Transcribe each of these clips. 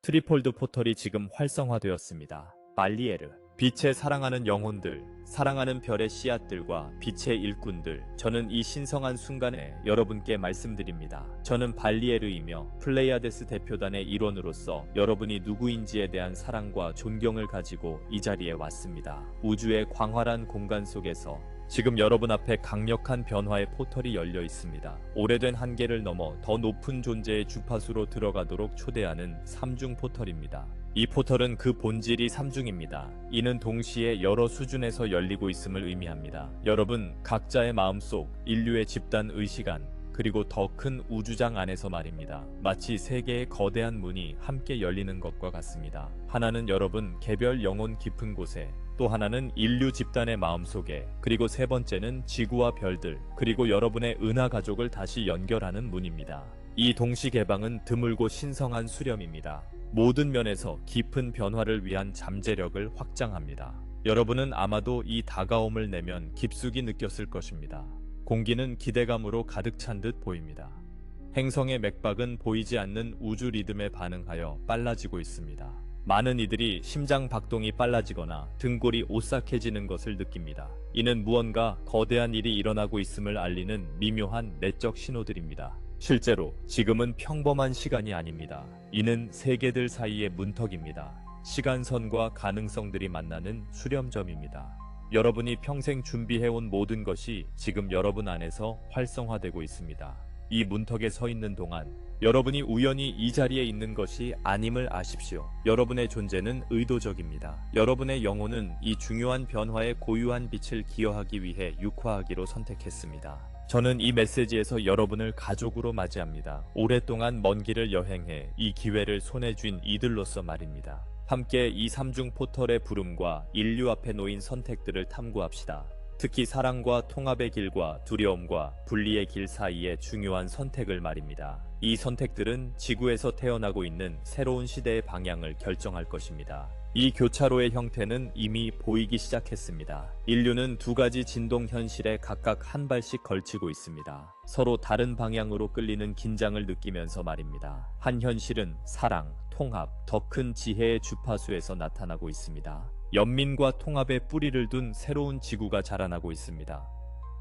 트리폴드 포털이 지금 활성화되었습니다. 발리에르. 빛의 사랑하는 영혼들, 사랑하는 별의 씨앗들과 빛의 일꾼들, 저는 이 신성한 순간에 여러분께 말씀드립니다. 저는 발리에르이며 플레이아데스 대표단의 일원으로서 여러분이 누구인지에 대한 사랑과 존경을 가지고 이 자리에 왔습니다. 우주의 광활한 공간 속에서 지금 여러분 앞에 강력한 변화의 포털이 열려 있습니다. 오래된 한계를 넘어 더 높은 존재의 주파수로 들어가도록 초대하는 삼중 포털입니다. 이 포털은 그 본질이 삼중입니다. 이는 동시에 여러 수준에서 열리고 있음을 의미합니다. 여러분 각자의 마음속, 인류의 집단 의식안, 그리고 더 큰 우주장 안에서 말입니다. 마치 세 개의 거대한 문이 함께 열리는 것과 같습니다. 하나는 여러분 개별 영혼 깊은 곳에, 또 하나는 인류 집단의 마음속에, 그리고 세 번째는 지구와 별들, 그리고 여러분의 은하 가족을 다시 연결하는 문입니다. 이 동시 개방은 드물고 신성한 수렴입니다. 모든 면에서 깊은 변화를 위한 잠재력을 확장합니다. 여러분은 아마도 이 다가옴을 내면 깊숙이 느꼈을 것입니다. 공기는 기대감으로 가득 찬 듯 보입니다. 행성의 맥박은 보이지 않는 우주 리듬에 반응하여 빨라지고 있습니다. 많은 이들이 심장 박동이 빨라지거나 등골이 오싹해지는 것을 느낍니다. 이는 무언가 거대한 일이 일어나고 있음을 알리는 미묘한 내적 신호들입니다. 실제로 지금은 평범한 시간이 아닙니다. 이는 세계들 사이의 문턱입니다. 시간선과 가능성들이 만나는 수렴점입니다. 여러분이 평생 준비해온 모든 것이 지금 여러분 안에서 활성화되고 있습니다. 이 문턱에 서 있는 동안 여러분이 우연히 이 자리에 있는 것이 아님을 아십시오. 여러분의 존재는 의도적입니다. 여러분의 영혼은 이 중요한 변화에 고유한 빛을 기여하기 위해 육화하기로 선택했습니다. 저는 이 메시지에서 여러분을 가족으로 맞이합니다. 오랫동안 먼 길을 여행해 이 기회를 손에 쥔 이들로서 말입니다. 함께 이 삼중 포털의 부름과 인류 앞에 놓인 선택들을 탐구합시다. 특히 사랑과 통합의 길과 두려움과 분리의 길 사이의 중요한 선택을 말입니다. 이 선택들은 지구에서 태어나고 있는 새로운 시대의 방향을 결정할 것입니다. 이 교차로의 형태는 이미 보이기 시작했습니다. 인류는 두 가지 진동 현실에 각각 한 발씩 걸치고 있습니다. 서로 다른 방향으로 끌리는 긴장을 느끼면서 말입니다. 한 현실은 사랑, 통합, 더 큰 지혜의 주파수에서 나타나고 있습니다. 연민과 통합의 뿌리를 둔 새로운 지구가 자라나고 있습니다.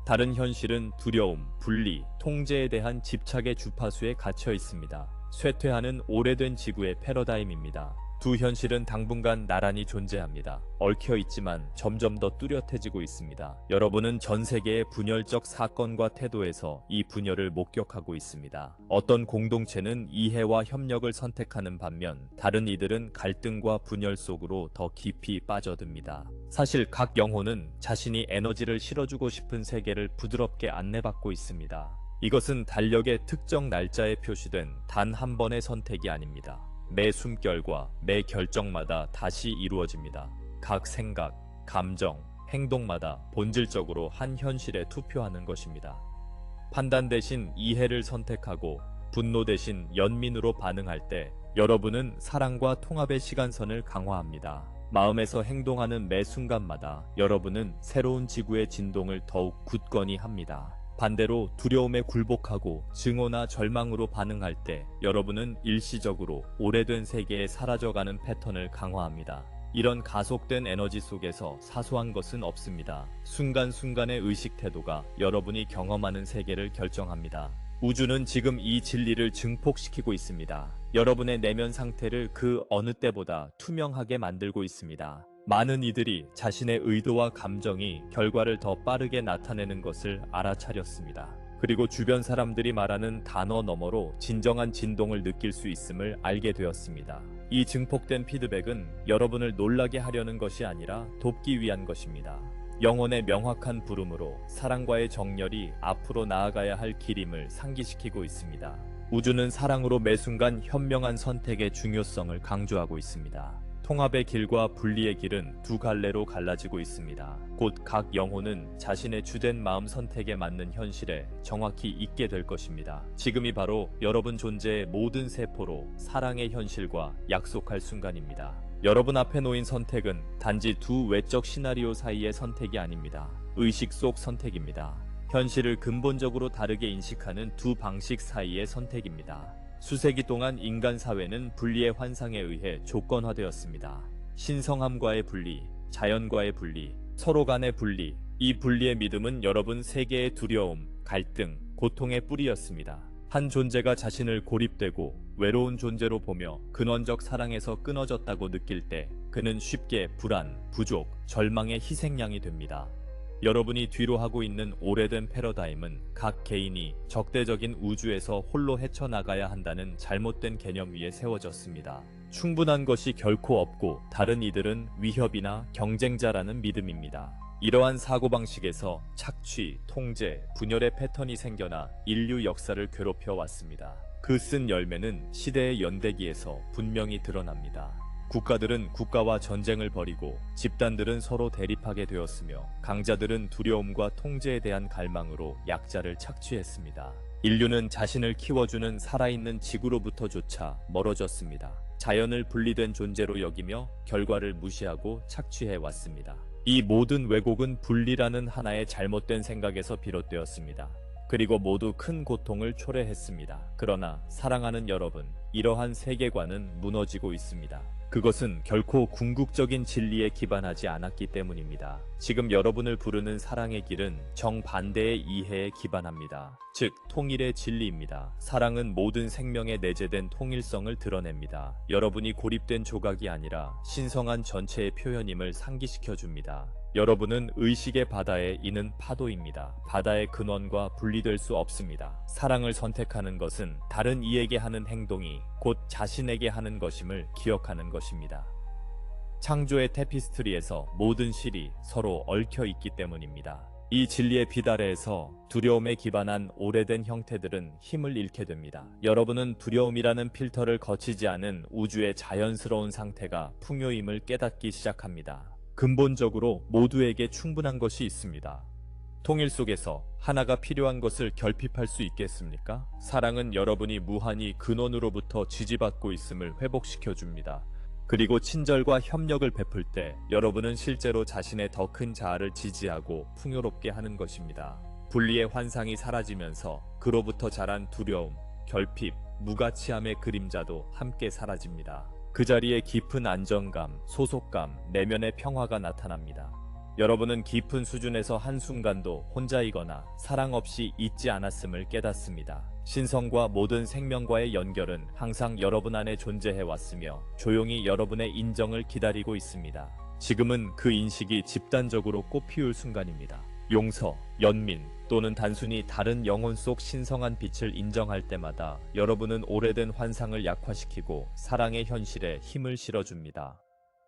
다른 현실은 두려움, 분리, 통제에 대한 집착의 주파수에 갇혀 있습니다. 쇠퇴하는 오래된 지구의 패러다임입니다. 두 현실은 당분간 나란히 존재합니다. 얽혀있지만 점점 더 뚜렷해지고 있습니다. 여러분은 전 세계의 분열적 사건과 태도에서 이 분열을 목격하고 있습니다. 어떤 공동체는 이해와 협력을 선택하는 반면 다른 이들은 갈등과 분열 속으로 더 깊이 빠져듭니다. 사실 각 영혼은 자신이 에너지를 실어주고 싶은 세계를 부드럽게 안내받고 있습니다. 이것은 달력의 특정 날짜에 표시된 단 한 번의 선택이 아닙니다. 매 숨결과 매 결정마다 다시 이루어집니다. 각 생각, 감정, 행동마다 본질적으로 한 현실에 투표하는 것입니다. 판단 대신 이해를 선택하고 분노 대신 연민으로 반응할 때 여러분은 사랑과 통합의 시간선을 강화합니다. 마음에서 행동하는 매 순간마다 여러분은 새로운 지구의 진동을 더욱 굳건히 합니다. 반대로 두려움에 굴복하고 증오나 절망으로 반응할 때 여러분은 일시적으로 오래된 세계에 사라져가는 패턴을 강화합니다. 이런 가속된 에너지 속에서 사소한 것은 없습니다. 순간순간의 의식 태도가 여러분이 경험하는 세계를 결정합니다. 우주는 지금 이 진리를 증폭시키고 있습니다. 여러분의 내면 상태를 그 어느 때보다 투명하게 만들고 있습니다. 많은 이들이 자신의 의도와 감정이 결과를 더 빠르게 나타내는 것을 알아차렸습니다. 그리고 주변 사람들이 말하는 단어 너머로 진정한 진동을 느낄 수 있음을 알게 되었습니다. 이 증폭된 피드백은 여러분을 놀라게 하려는 것이 아니라 돕기 위한 것입니다. 영혼의 명확한 부름으로 사랑과의 정렬이 앞으로 나아가야 할 길임을 상기시키고 있습니다. 우주는 사랑으로 매 순간 현명한 선택의 중요성을 강조하고 있습니다. 통합의 길과 분리의 길은 두 갈래로 갈라지고 있습니다. 곧 각 영혼은 자신의 주된 마음 선택에 맞는 현실에 정확히 있게 될 것입니다. 지금이 바로 여러분 존재의 모든 세포로 사랑의 현실과 약속할 순간입니다. 여러분 앞에 놓인 선택은 단지 두 외적 시나리오 사이의 선택이 아닙니다. 의식 속 선택입니다. 현실을 근본적으로 다르게 인식하는 두 방식 사이의 선택입니다. 수세기 동안 인간 사회는 분리의 환상에 의해 조건화되었습니다. 신성함과의 분리, 자연과의 분리, 서로 간의 분리. 이 분리의 믿음은 여러분 세계의 두려움, 갈등, 고통의 뿌리였습니다. 한 존재가 자신을 고립되고 외로운 존재로 보며 근원적 사랑에서 끊어졌다고 느낄 때 그는 쉽게 불안, 부족, 절망의 희생양이 됩니다. 여러분이 뒤로 하고 있는 오래된 패러다임은 각 개인이 적대적인 우주에서 홀로 헤쳐나가야 한다는 잘못된 개념 위에 세워졌습니다. 충분한 것이 결코 없고 다른 이들은 위협이나 경쟁자라는 믿음입니다. 이러한 사고방식에서 착취, 통제, 분열의 패턴이 생겨나 인류 역사를 괴롭혀 왔습니다. 그 쓴 열매는 시대의 연대기에서 분명히 드러납니다. 국가들은 국가와 전쟁을 벌이고 집단들은 서로 대립하게 되었으며 강자들은 두려움과 통제에 대한 갈망으로 약자를 착취했습니다. 인류는 자신을 키워주는 살아있는 지구로부터조차 멀어졌습니다. 자연을 분리된 존재로 여기며 결과를 무시하고 착취해 왔습니다. 이 모든 왜곡은 분리라는 하나의 잘못된 생각에서 비롯되었습니다. 그리고 모두 큰 고통을 초래했습니다. 그러나 사랑하는 여러분, 이러한 세계관은 무너지고 있습니다. 그것은 결코 궁극적인 진리에 기반하지 않았기 때문입니다. 지금 여러분을 부르는 사랑의 길은 정반대의 이해에 기반합니다. 즉, 통일의 진리입니다. 사랑은 모든 생명에 내재된 통일성을 드러냅니다. 여러분이 고립된 조각이 아니라 신성한 전체의 표현임을 상기시켜줍니다. 여러분은 의식의 바다에 있는 파도입니다. 바다의 근원과 분리될 수 없습니다. 사랑을 선택하는 것은 다른 이에게 하는 행동이 곧 자신에게 하는 것임을 기억하는 것입니다. 창조의 테피스트리에서 모든 실이 서로 얽혀 있기 때문입니다. 이 진리의 빛 아래에서 두려움에 기반한 오래된 형태들은 힘을 잃게 됩니다. 여러분은 두려움이라는 필터를 거치지 않은 우주의 자연스러운 상태가 풍요임을 깨닫기 시작합니다. 근본적으로 모두에게 충분한 것이 있습니다. 통일 속에서 하나가 필요한 것을 결핍할 수 있겠습니까? 사랑은 여러분이 무한히 근원으로부터 지지받고 있음을 회복시켜줍니다. 그리고 친절과 협력을 베풀 때 여러분은 실제로 자신의 더 큰 자아를 지지하고 풍요롭게 하는 것입니다. 분리의 환상이 사라지면서 그로부터 자란 두려움, 결핍, 무가치함의 그림자도 함께 사라집니다. 그 자리에 깊은 안정감, 소속감, 내면의 평화가 나타납니다. 여러분은 깊은 수준에서 한순간도 혼자이거나 사랑 없이 있지 않았음을 깨닫습니다. 신성과 모든 생명과의 연결은 항상 여러분 안에 존재해왔으며 조용히 여러분의 인정을 기다리고 있습니다. 지금은 그 인식이 집단적으로 꽃피울 순간입니다. 용서, 연민 또는 단순히 다른 영혼 속 신성한 빛을 인정할 때마다 여러분은 오래된 환상을 약화시키고 사랑의 현실에 힘을 실어줍니다.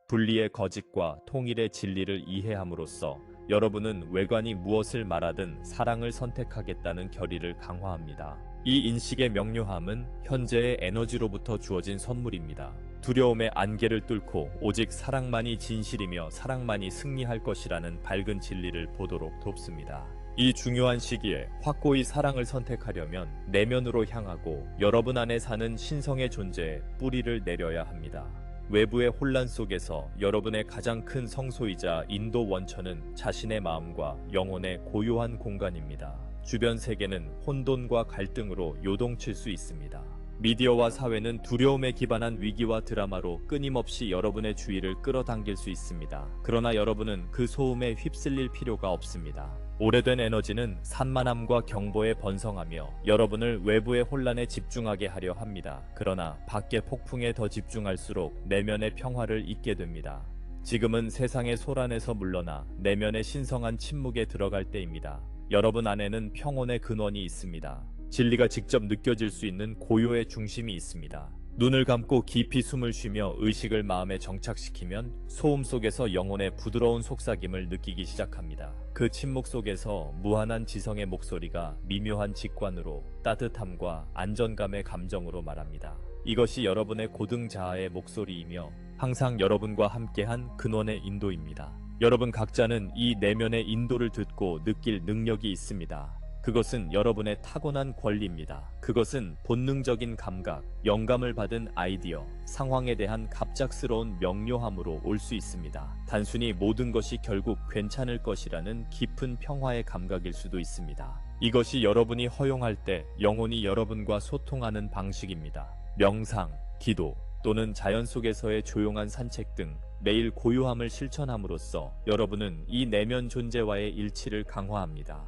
분리의 거짓과 통일의 진리를 이해함으로써 여러분은 외관이 무엇을 말하든 사랑을 선택하겠다는 결의를 강화합니다. 이 인식의 명료함은 현재의 에너지로부터 주어진 선물입니다. 두려움의 안개를 뚫고 오직 사랑만이 진실이며 사랑만이 승리할 것이라는 밝은 진리를 보도록 돕습니다. 이 중요한 시기에 확고히 사랑을 선택하려면 내면으로 향하고 여러분 안에 사는 신성의 존재에 뿌리를 내려야 합니다. 외부의 혼란 속에서 여러분의 가장 큰 성소이자 인도 원천은 자신의 마음과 영혼의 고요한 공간입니다. 주변 세계는 혼돈과 갈등으로 요동칠 수 있습니다. 미디어와 사회는 두려움에 기반한 위기와 드라마로 끊임없이 여러분의 주의를 끌어당길 수 있습니다. 그러나 여러분은 그 소음에 휩쓸릴 필요가 없습니다. 오래된 에너지는 산만함과 경보에 번성하며 여러분을 외부의 혼란에 집중하게 하려 합니다. 그러나 밖의 폭풍에 더 집중할수록 내면의 평화를 잊게 됩니다. 지금은 세상의 소란에서 물러나 내면의 신성한 침묵에 들어갈 때입니다. 여러분 안에는 평온의 근원이 있습니다. 진리가 직접 느껴질 수 있는 고요의 중심이 있습니다. 눈을 감고 깊이 숨을 쉬며 의식을 마음에 정착시키면 소음 속에서 영혼의 부드러운 속삭임을 느끼기 시작합니다. 그 침묵 속에서 무한한 지성의 목소리가 미묘한 직관으로 따뜻함과 안정감의 감정으로 말합니다. 이것이 여러분의 고등 자아의 목소리이며 항상 여러분과 함께한 근원의 인도입니다. 여러분 각자는 이 내면의 인도를 듣고 느낄 능력이 있습니다. 그것은 여러분의 타고난 권리입니다. 그것은 본능적인 감각, 영감을 받은 아이디어, 상황에 대한 갑작스러운 명료함으로 올 수 있습니다. 단순히 모든 것이 결국 괜찮을 것이라는 깊은 평화의 감각일 수도 있습니다. 이것이 여러분이 허용할 때 영혼이 여러분과 소통하는 방식입니다. 명상, 기도 또는 자연 속에서의 조용한 산책 등 매일 고요함을 실천함으로써 여러분은 이 내면 존재와의 일치를 강화합니다.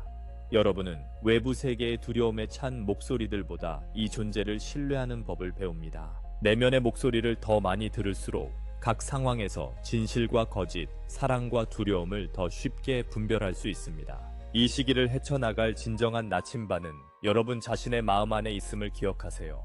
여러분은 외부 세계의 두려움에 찬 목소리들보다 이 존재를 신뢰하는 법을 배웁니다. 내면의 목소리를 더 많이 들을수록 각 상황에서 진실과 거짓, 사랑과 두려움을 더 쉽게 분별할 수 있습니다. 이 시기를 헤쳐나갈 진정한 나침반은 여러분 자신의 마음 안에 있음을 기억하세요.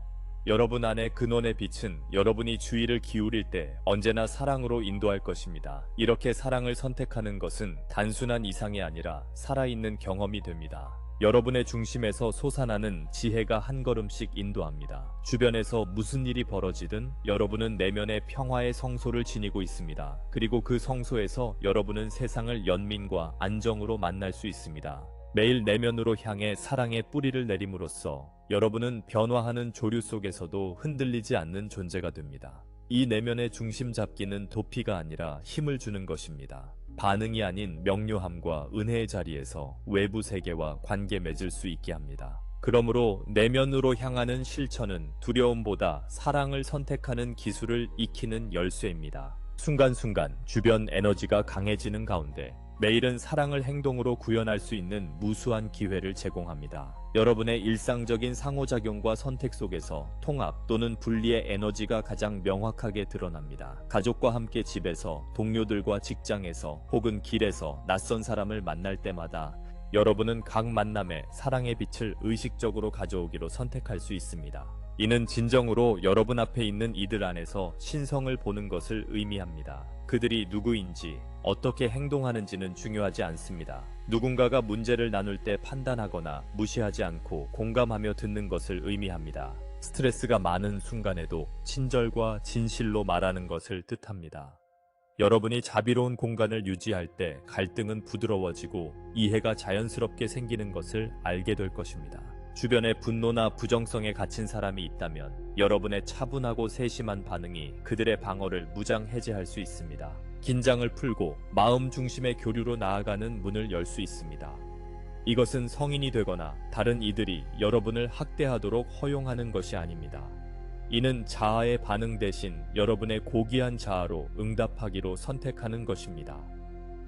여러분 안의 근원의 빛은 여러분이 주의를 기울일 때 언제나 사랑으로 인도할 것입니다. 이렇게 사랑을 선택하는 것은 단순한 이상이 아니라 살아있는 경험이 됩니다. 여러분의 중심에서 솟아나는 지혜가 한 걸음씩 인도합니다. 주변에서 무슨 일이 벌어지든 여러분은 내면의 평화의 성소를 지니고 있습니다. 그리고 그 성소에서 여러분은 세상을 연민과 안정으로 만날 수 있습니다. 매일 내면으로 향해 사랑의 뿌리를 내림으로써 여러분은 변화하는 조류 속에서도 흔들리지 않는 존재가 됩니다. 이 내면의 중심 잡기는 도피가 아니라 힘을 주는 것입니다. 반응이 아닌 명료함과 은혜의 자리에서 외부 세계와 관계 맺을 수 있게 합니다. 그러므로 내면으로 향하는 실천은 두려움보다 사랑을 선택하는 기술을 익히는 열쇠입니다. 순간순간 주변 에너지가 강해지는 가운데 매일은 사랑을 행동으로 구현할 수 있는 무수한 기회를 제공합니다. 여러분의 일상적인 상호작용과 선택 속에서 통합 또는 분리의 에너지가 가장 명확하게 드러납니다. 가족과 함께 집에서, 동료들과 직장에서, 혹은 길에서 낯선 사람을 만날 때마다 여러분은 각 만남에 사랑의 빛을 의식적으로 가져오기로 선택할 수 있습니다. 이는 진정으로 여러분 앞에 있는 이들 안에서 신성을 보는 것을 의미합니다. 그들이 누구인지, 어떻게 행동하는지는 중요하지 않습니다. 누군가가 문제를 나눌 때 판단하거나 무시하지 않고 공감하며 듣는 것을 의미합니다. 스트레스가 많은 순간에도 친절과 진실로 말하는 것을 뜻합니다. 여러분이 자비로운 공간을 유지할 때 갈등은 부드러워지고 이해가 자연스럽게 생기는 것을 알게 될 것입니다. 주변에 분노나 부정성에 갇힌 사람이 있다면 여러분의 차분하고 세심한 반응이 그들의 방어를 무장해제할 수 있습니다. 긴장을 풀고 마음 중심의 교류로 나아가는 문을 열 수 있습니다. 이것은 성인이 되거나 다른 이들이 여러분을 학대하도록 허용하는 것이 아닙니다. 이는 자아의 반응 대신 여러분의 고귀한 자아로 응답하기로 선택하는 것입니다.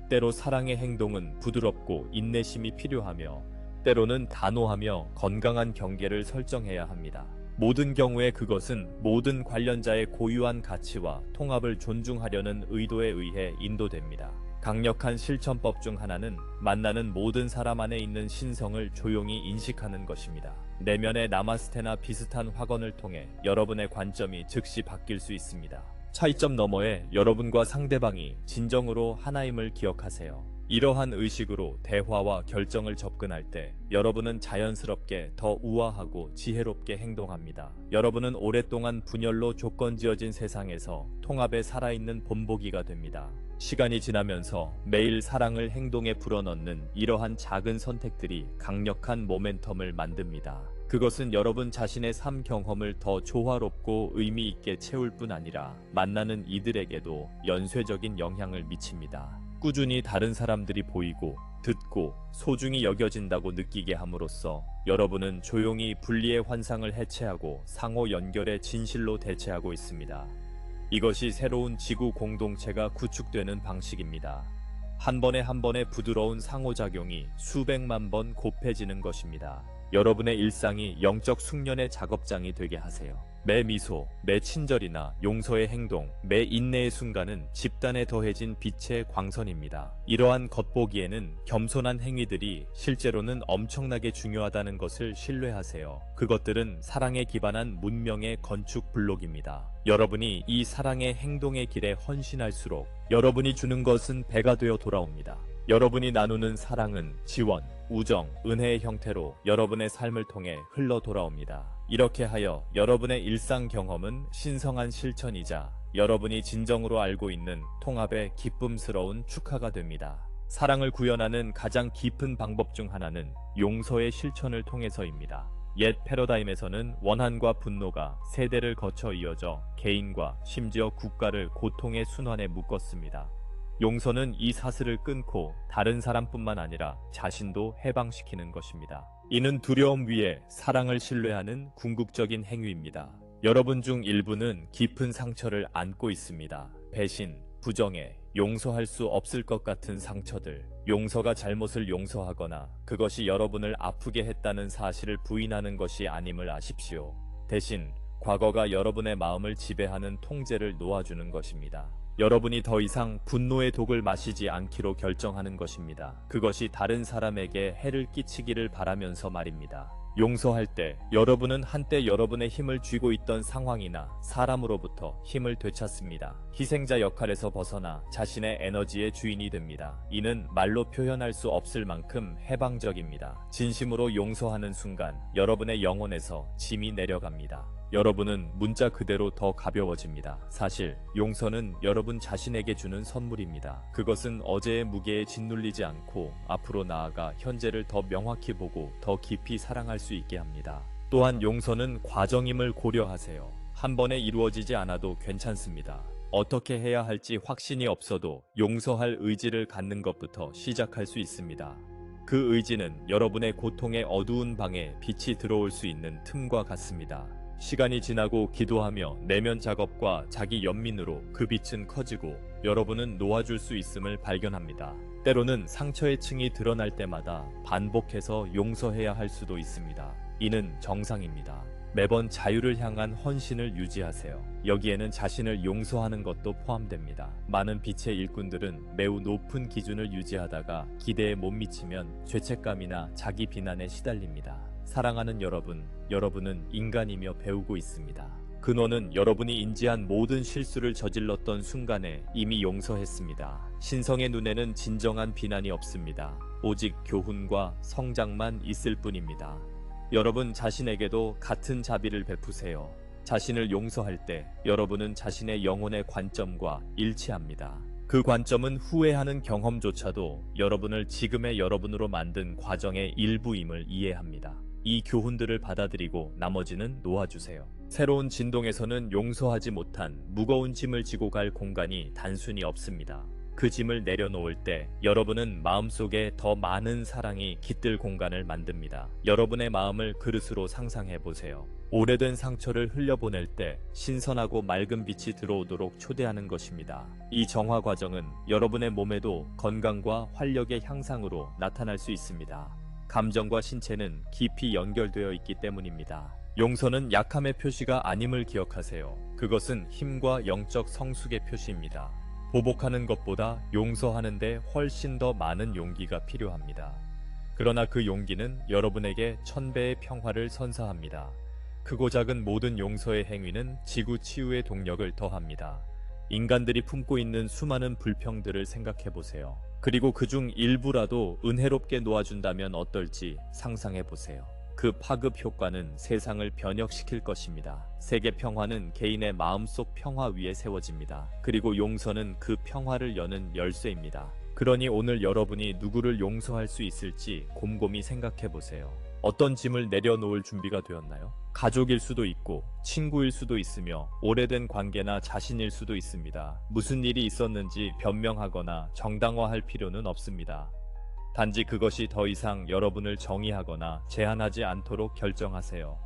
때로 사랑의 행동은 부드럽고 인내심이 필요하며 때로는 단호하며 건강한 경계를 설정해야 합니다. 모든 경우에 그것은 모든 관련자의 고유한 가치와 통합을 존중하려는 의도에 의해 인도됩니다. 강력한 실천법 중 하나는 만나는 모든 사람 안에 있는 신성을 조용히 인식하는 것입니다. 내면의 나마스테나 비슷한 확언을 통해 여러분의 관점이 즉시 바뀔 수 있습니다. 차이점 너머에 여러분과 상대방이 진정으로 하나임을 기억하세요. 이러한 의식으로 대화와 결정을 접근할 때 여러분은 자연스럽게 더 우아하고 지혜롭게 행동합니다. 여러분은 오랫동안 분열로 조건지어진 세상에서 통합에 살아있는 본보기가 됩니다. 시간이 지나면서 매일 사랑을 행동에 불어넣는 이러한 작은 선택들이 강력한 모멘텀을 만듭니다. 그것은 여러분 자신의 삶 경험을 더 조화롭고 의미 있게 채울 뿐 아니라 만나는 이들에게도 연쇄적인 영향을 미칩니다. 꾸준히 다른 사람들이 보이고 듣고 소중히 여겨진다고 느끼게 함으로써 여러분은 조용히 분리의 환상을 해체하고 상호 연결의 진실로 대체하고 있습니다. 이것이 새로운 지구 공동체가 구축되는 방식입니다. 한 번에 한 번의 부드러운 상호작용이 수백만 번 곱해지는 것입니다. 여러분의 일상이 영적 숙련의 작업장이 되게 하세요. 매 미소, 매 친절이나 용서의 행동, 매 인내의 순간은 집단에 더해진 빛의 광선입니다. 이러한 겉보기에는 겸손한 행위들이 실제로는 엄청나게 중요하다는 것을 신뢰하세요. 그것들은 사랑에 기반한 문명의 건축 블록입니다. 여러분이 이 사랑의 행동의 길에 헌신할수록 여러분이 주는 것은 배가 되어 돌아옵니다. 여러분이 나누는 사랑은 지원, 우정, 은혜의 형태로 여러분의 삶을 통해 흘러 돌아옵니다. 이렇게 하여 여러분의 일상 경험은 신성한 실천이자 여러분이 진정으로 알고 있는 통합의 기쁨스러운 축하가 됩니다. 사랑을 구현하는 가장 깊은 방법 중 하나는 용서의 실천을 통해서입니다. 옛 패러다임에서는 원한과 분노가 세대를 거쳐 이어져 개인과 심지어 국가를 고통의 순환에 묶었습니다. 용서는 이 사슬을 끊고 다른 사람뿐만 아니라 자신도 해방시키는 것입니다. 이는 두려움 위에 사랑을 신뢰하는 궁극적인 행위입니다. 여러분 중 일부는 깊은 상처를 안고 있습니다. 배신, 부정해, 용서할 수 없을 것 같은 상처들. 용서가 잘못을 용서하거나 그것이 여러분을 아프게 했다는 사실을 부인하는 것이 아님을 아십시오. 대신 과거가 여러분의 마음을 지배하는 통제를 놓아주는 것입니다. 여러분이 더 이상 분노의 독을 마시지 않기로 결정하는 것입니다. 그것이 다른 사람에게 해를 끼치기를 바라면서 말입니다. 용서할 때 여러분은 한때 여러분의 힘을 쥐고 있던 상황이나 사람으로부터 힘을 되찾습니다. 희생자 역할에서 벗어나 자신의 에너지의 주인이 됩니다. 이는 말로 표현할 수 없을 만큼 해방적입니다. 진심으로 용서하는 순간 여러분의 영혼에서 짐이 내려갑니다. 여러분은 문자 그대로 더 가벼워집니다. 사실 용서는 여러분 자신에게 주는 선물입니다. 그것은 어제의 무게에 짓눌리지 않고 앞으로 나아가 현재를 더 명확히 보고 더 깊이 사랑할 수 있게 합니다. 또한 용서는 과정임을 고려하세요. 한 번에 이루어지지 않아도 괜찮습니다. 어떻게 해야 할지 확신이 없어도 용서할 의지를 갖는 것부터 시작할 수 있습니다. 그 의지는 여러분의 고통의 어두운 방에 빛이 들어올 수 있는 틈과 같습니다. 시간이 지나고 기도하며 내면 작업과 자기 연민으로 그 빛은 커지고 여러분은 놓아줄 수 있음을 발견합니다. 때로는 상처의 층이 드러날 때마다 반복해서 용서해야 할 수도 있습니다. 이는 정상입니다. 매번 자유를 향한 헌신을 유지하세요. 여기에는 자신을 용서하는 것도 포함됩니다. 많은 빛의 일꾼들은 매우 높은 기준을 유지하다가 기대에 못 미치면 죄책감이나 자기 비난에 시달립니다. 사랑하는 여러분, 여러분은 인간이며 배우고 있습니다. 근원은 여러분이 인지한 모든 실수를 저질렀던 순간에 이미 용서했습니다. 신성의 눈에는 진정한 비난이 없습니다. 오직 교훈과 성장만 있을 뿐입니다. 여러분 자신에게도 같은 자비를 베푸세요. 자신을 용서할 때 여러분은 자신의 영혼의 관점과 일치합니다. 그 관점은 후회하는 경험조차도 여러분을 지금의 여러분으로 만든 과정의 일부임을 이해합니다. 이 교훈들을 받아들이고 나머지는 놓아주세요. 새로운 진동에서는 용서하지 못한 무거운 짐을 지고 갈 공간이 단순히 없습니다. 그 짐을 내려놓을 때 여러분은 마음속에 더 많은 사랑이 깃들 공간을 만듭니다. 여러분의 마음을 그릇으로 상상해 보세요. 오래된 상처를 흘려보낼 때 신선하고 맑은 빛이 들어오도록 초대하는 것입니다. 이 정화 과정은 여러분의 몸에도 건강과 활력의 향상으로 나타날 수 있습니다. 감정과 신체는 깊이 연결되어 있기 때문입니다. 용서는 약함의 표시가 아님을 기억하세요. 그것은 힘과 영적 성숙의 표시입니다. 보복하는 것보다 용서하는데 훨씬 더 많은 용기가 필요합니다. 그러나 그 용기는 여러분에게 1000배의 평화를 선사합니다. 크고 작은 모든 용서의 행위는 지구 치유의 동력을 더합니다. 인간들이 품고 있는 수많은 불평들을 생각해보세요. 그리고 그중 일부라도 은혜롭게 놓아준다면 어떨지 상상해보세요. 그 파급 효과는 세상을 변혁시킬 것입니다. 세계 평화는 개인의 마음속 평화 위에 세워집니다. 그리고 용서는 그 평화를 여는 열쇠입니다. 그러니 오늘 여러분이 누구를 용서할 수 있을지 곰곰이 생각해보세요. 어떤 짐을 내려놓을 준비가 되었나요? 가족일 수도 있고 친구일 수도 있으며 오래된 관계나 자신일 수도 있습니다. 무슨 일이 있었는지 변명하거나 정당화할 필요는 없습니다. 단지 그것이 더 이상 여러분을 정의하거나 제한하지 않도록 결정하세요.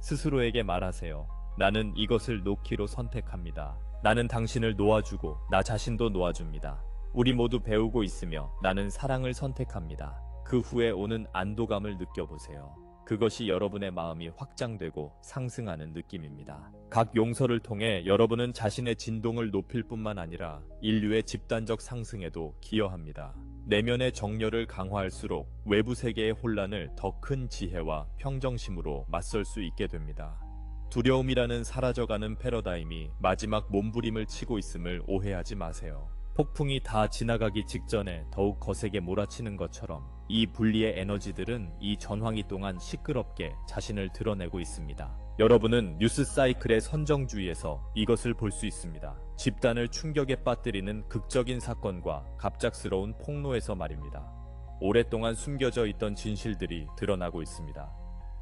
스스로에게 말하세요. 나는 이것을 놓기로 선택합니다. 나는 당신을 놓아주고 나 자신도 놓아줍니다. 우리 모두 배우고 있으며 나는 사랑을 선택합니다. 그 후에 오는 안도감을 느껴보세요. 그것이 여러분의 마음이 확장되고 상승하는 느낌입니다. 각 용서를 통해 여러분은 자신의 진동을 높일 뿐만 아니라 인류의 집단적 상승에도 기여합니다. 내면의 정열을 강화할수록 외부 세계의 혼란을 더 큰 지혜와 평정심으로 맞설 수 있게 됩니다. 두려움이라는 사라져가는 패러다임이 마지막 몸부림을 치고 있음을 오해하지 마세요. 폭풍이 다 지나가기 직전에 더욱 거세게 몰아치는 것처럼 이 분리의 에너지들은 이 전황이 동안 시끄럽게 자신을 드러내고 있습니다. 여러분은 뉴스 사이클의 선정주의에서 이것을 볼 수 있습니다. 집단을 충격에 빠뜨리는 극적인 사건과 갑작스러운 폭로에서 말입니다. 오랫동안 숨겨져 있던 진실들이 드러나고 있습니다.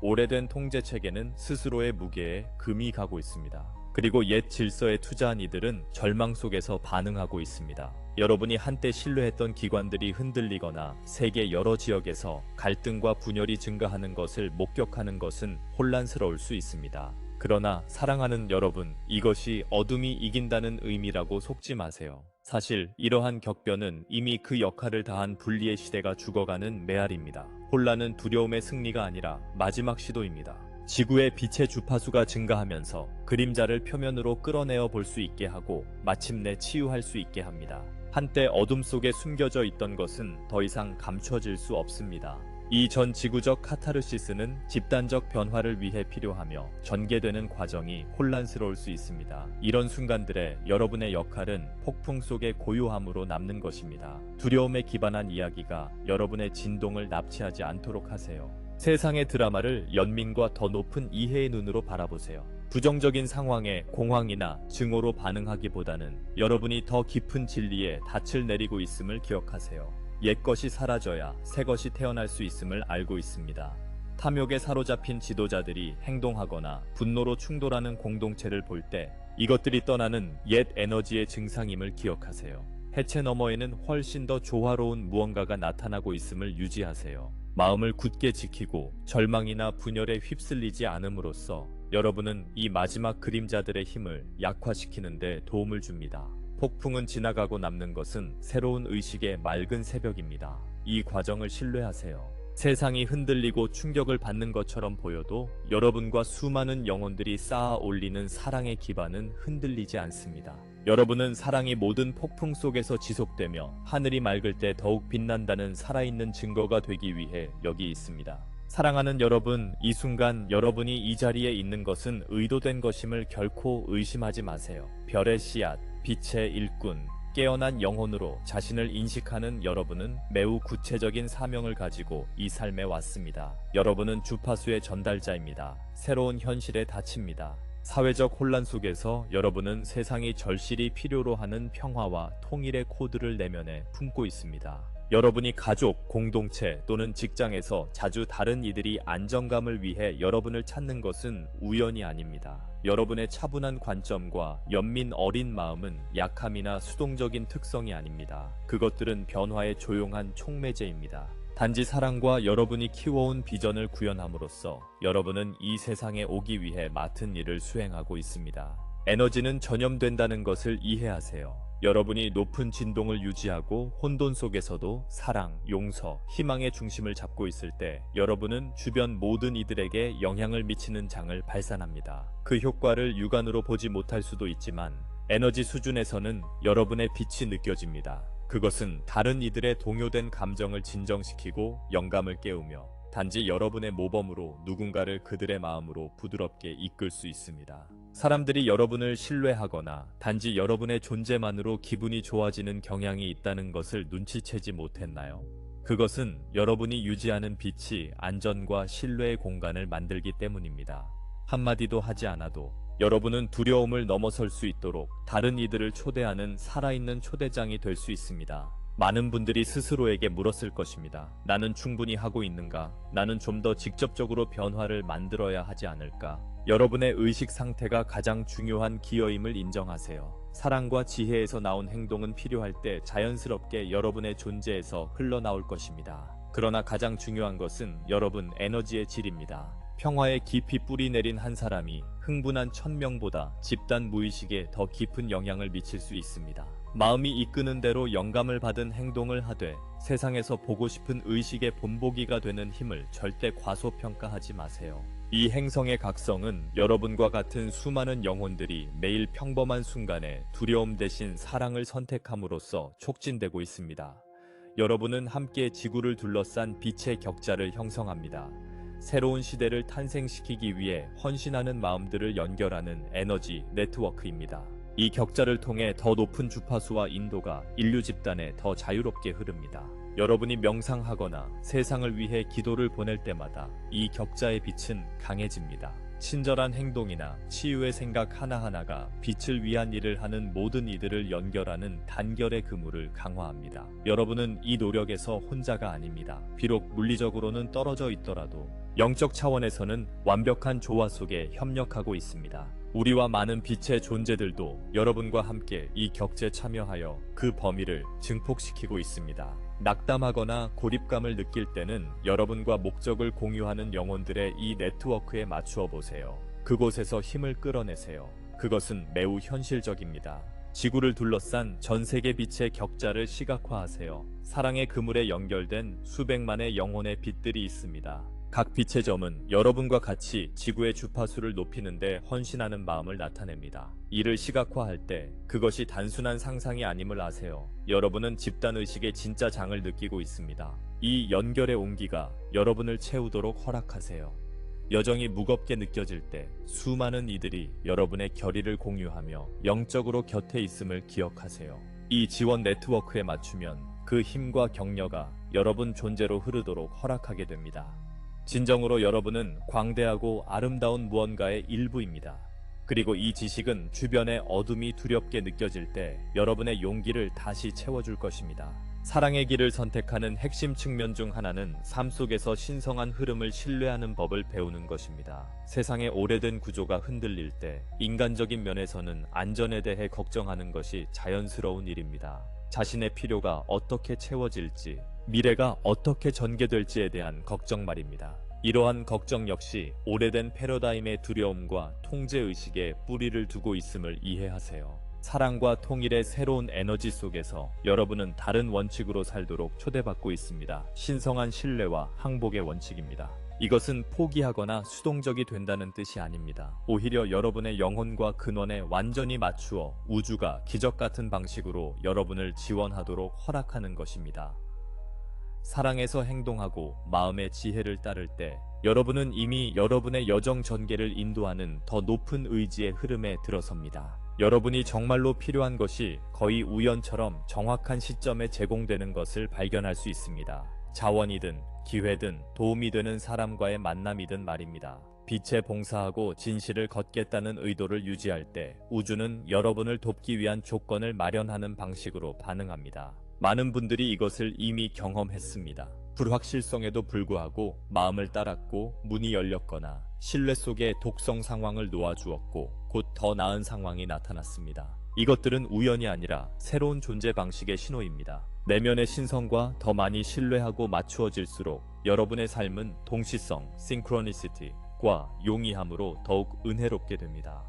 오래된 통제 체계는 스스로의 무게에 금이 가고 있습니다. 그리고 옛 질서에 투자한 이들은 절망 속에서 반응하고 있습니다. 여러분이 한때 신뢰했던 기관들이 흔들리거나 세계 여러 지역에서 갈등과 분열이 증가하는 것을 목격하는 것은 혼란스러울 수 있습니다. 그러나 사랑하는 여러분, 이것이 어둠이 이긴다는 의미라고 속지 마세요. 사실 이러한 격변은 이미 그 역할을 다한 분리의 시대가 죽어가는 메아리입니다. 혼란은 두려움의 승리가 아니라 마지막 시도입니다. 지구의 빛의 주파수가 증가하면서 그림자를 표면으로 끌어내어 볼 수 있게 하고 마침내 치유할 수 있게 합니다. 한때 어둠 속에 숨겨져 있던 것은 더 이상 감춰질 수 없습니다. 이 전 지구적 카타르시스는 집단적 변화를 위해 필요하며 전개되는 과정이 혼란스러울 수 있습니다. 이런 순간들에 여러분의 역할은 폭풍 속의 고요함으로 남는 것입니다. 두려움에 기반한 이야기가 여러분의 진동을 납치하지 않도록 하세요. 세상의 드라마를 연민과 더 높은 이해의 눈으로 바라보세요. 부정적인 상황에 공황이나 증오로 반응하기보다는 여러분이 더 깊은 진리에 닻을 내리고 있음을 기억하세요. 옛것이 사라져야 새것이 태어날 수 있음을 알고 있습니다. 탐욕에 사로잡힌 지도자들이 행동하거나 분노로 충돌하는 공동체를 볼 때 이것들이 떠나는 옛 에너지의 증상임을 기억하세요. 해체 너머에는 훨씬 더 조화로운 무언가가 나타나고 있음을 유지하세요. 마음을 굳게 지키고 절망이나 분열에 휩쓸리지 않음으로써 여러분은 이 마지막 그림자들의 힘을 약화시키는 데 도움을 줍니다. 폭풍은 지나가고 남는 것은 새로운 의식의 맑은 새벽입니다. 이 과정을 신뢰하세요. 세상이 흔들리고 충격을 받는 것처럼 보여도 여러분과 수많은 영혼들이 쌓아 올리는 사랑의 기반은 흔들리지 않습니다. 여러분은 사랑이 모든 폭풍 속에서 지속되며 하늘이 맑을 때 더욱 빛난다는 살아있는 증거가 되기 위해 여기 있습니다. 사랑하는 여러분, 이 순간 여러분이 이 자리에 있는 것은 의도된 것임을 결코 의심하지 마세요. 별의 씨앗, 빛의 일꾼, 깨어난 영혼으로 자신을 인식하는 여러분은 매우 구체적인 사명을 가지고 이 삶에 왔습니다. 여러분은 주파수의 전달자입니다. 새로운 현실에 닫힙니다. 사회적 혼란 속에서 여러분은 세상이 절실히 필요로 하는 평화와 통일의 코드를 내면에 품고 있습니다. 여러분이 가족, 공동체 또는 직장에서 자주 다른 이들이 안정감을 위해 여러분을 찾는 것은 우연이 아닙니다. 여러분의 차분한 관점과 연민 어린 마음은 약함이나 수동적인 특성이 아닙니다. 그것들은 변화의 조용한 촉매제입니다. 단지 사랑과 여러분이 키워온 비전을 구현함으로써 여러분은 이 세상에 오기 위해 맡은 일을 수행하고 있습니다. 에너지는 전염된다는 것을 이해하세요. 여러분이 높은 진동을 유지하고 혼돈 속에서도 사랑, 용서, 희망의 중심을 잡고 있을 때 여러분은 주변 모든 이들에게 영향을 미치는 장을 발산합니다. 그 효과를 육안으로 보지 못할 수도 있지만 에너지 수준에서는 여러분의 빛이 느껴집니다. 그것은 다른 이들의 동요된 감정을 진정시키고 영감을 깨우며 단지 여러분의 모범으로 누군가를 그들의 마음으로 부드럽게 이끌 수 있습니다. 사람들이 여러분을 신뢰하거나 단지 여러분의 존재만으로 기분이 좋아지는 경향이 있다는 것을 눈치채지 못했나요? 그것은 여러분이 유지하는 빛이 안전과 신뢰의 공간을 만들기 때문입니다. 한마디도 하지 않아도 여러분은 두려움을 넘어설 수 있도록 다른 이들을 초대하는 살아있는 초대장이 될 수 있습니다. 많은 분들이 스스로에게 물었을 것입니다. 나는 충분히 하고 있는가? 나는 좀 더 직접적으로 변화를 만들어야 하지 않을까? 여러분의 의식 상태가 가장 중요한 기여임을 인정하세요. 사랑과 지혜에서 나온 행동은 필요할 때 자연스럽게 여러분의 존재에서 흘러나올 것입니다. 그러나 가장 중요한 것은 여러분 에너지의 질입니다. 평화에 깊이 뿌리 내린 한 사람이 흥분한 1000명보다 집단 무의식에 더 깊은 영향을 미칠 수 있습니다. 마음이 이끄는 대로 영감을 받은 행동을 하되 세상에서 보고 싶은 의식의 본보기가 되는 힘을 절대 과소평가하지 마세요. 이 행성의 각성은 여러분과 같은 수많은 영혼들이 매일 평범한 순간에 두려움 대신 사랑을 선택함으로써 촉진되고 있습니다. 여러분은 함께 지구를 둘러싼 빛의 격자를 형성합니다. 새로운 시대를 탄생시키기 위해 헌신하는 마음들을 연결하는 에너지 네트워크입니다. 이 격자를 통해 더 높은 주파수와 인도가 인류 집단에 더 자유롭게 흐릅니다. 여러분이 명상하거나 세상을 위해 기도를 보낼 때마다 이 격자의 빛은 강해집니다. 친절한 행동이나 치유의 생각 하나하나가 빛을 위한 일을 하는 모든 이들을 연결하는 단결의 그물을 강화합니다. 여러분은 이 노력에서 혼자가 아닙니다. 비록 물리적으로는 떨어져 있더라도 영적 차원에서는 완벽한 조화 속에 협력하고 있습니다. 우리와 많은 빛의 존재들도 여러분과 함께 이 격제에 참여하여 그 범위를 증폭시키고 있습니다. 낙담하거나 고립감을 느낄 때는 여러분과 목적을 공유하는 영혼들의 이 네트워크에 맞추어 보세요. 그곳에서 힘을 끌어내세요. 그것은 매우 현실적입니다. 지구를 둘러싼 전 세계 빛의 격자를 시각화하세요. 사랑의 그물에 연결된 수백만의 영혼의 빛들이 있습니다. 각 빛의 점은 여러분과 같이 지구의 주파수를 높이는 데 헌신하는 마음을 나타냅니다. 이를 시각화할 때 그것이 단순한 상상이 아님을 아세요. 여러분은 집단의식의 진짜 장을 느끼고 있습니다. 이 연결의 온기가 여러분을 채우도록 허락하세요. 여정이 무겁게 느껴질 때 수많은 이들이 여러분의 결의를 공유하며 영적으로 곁에 있음을 기억하세요. 이 지원 네트워크에 맞추면 그 힘과 격려가 여러분 존재로 흐르도록 허락하게 됩니다. 진정으로 여러분은 광대하고 아름다운 무언가의 일부입니다. 그리고 이 지식은 주변의 어둠이 두렵게 느껴질 때 여러분의 용기를 다시 채워줄 것입니다. 사랑의 길을 선택하는 핵심 측면 중 하나는 삶 속에서 신성한 흐름을 신뢰하는 법을 배우는 것입니다. 세상의 오래된 구조가 흔들릴 때 인간적인 면에서는 안전에 대해 걱정하는 것이 자연스러운 일입니다. 자신의 필요가 어떻게 채워질지, 미래가 어떻게 전개될지에 대한 걱정 말입니다. 이러한 걱정 역시 오래된 패러다임의 두려움과 통제의식에 뿌리를 두고 있음을 이해하세요. 사랑과 통일의 새로운 에너지 속에서 여러분은 다른 원칙으로 살도록 초대받고 있습니다. 신성한 신뢰와 항복의 원칙입니다. 이것은 포기하거나 수동적이 된다는 뜻이 아닙니다. 오히려 여러분의 영혼과 근원에 완전히 맞추어 우주가 기적 같은 방식으로 여러분을 지원하도록 허락하는 것입니다. 사랑에서 행동하고 마음의 지혜를 따를 때 여러분은 이미 여러분의 여정 전개를 인도하는 더 높은 의지의 흐름에 들어섭니다. 여러분이 정말로 필요한 것이 거의 우연처럼 정확한 시점에 제공되는 것을 발견할 수 있습니다. 자원이든 기회든 도움이 되는 사람과의 만남이든 말입니다. 빛에 봉사하고 진실을 걷겠다는 의도를 유지할 때 우주는 여러분을 돕기 위한 조건을 마련하는 방식으로 반응합니다. 많은 분들이 이것을 이미 경험했습니다. 불확실성에도 불구하고 마음을 따랐고 문이 열렸거나 신뢰 속에 독성 상황을 놓아주었고 곧 더 나은 상황이 나타났습니다. 이것들은 우연이 아니라 새로운 존재 방식의 신호입니다. 내면의 신성과 더 많이 신뢰하고 맞추어질수록 여러분의 삶은 동시성, 싱크로니시티과 용이함으로 더욱 은혜롭게 됩니다.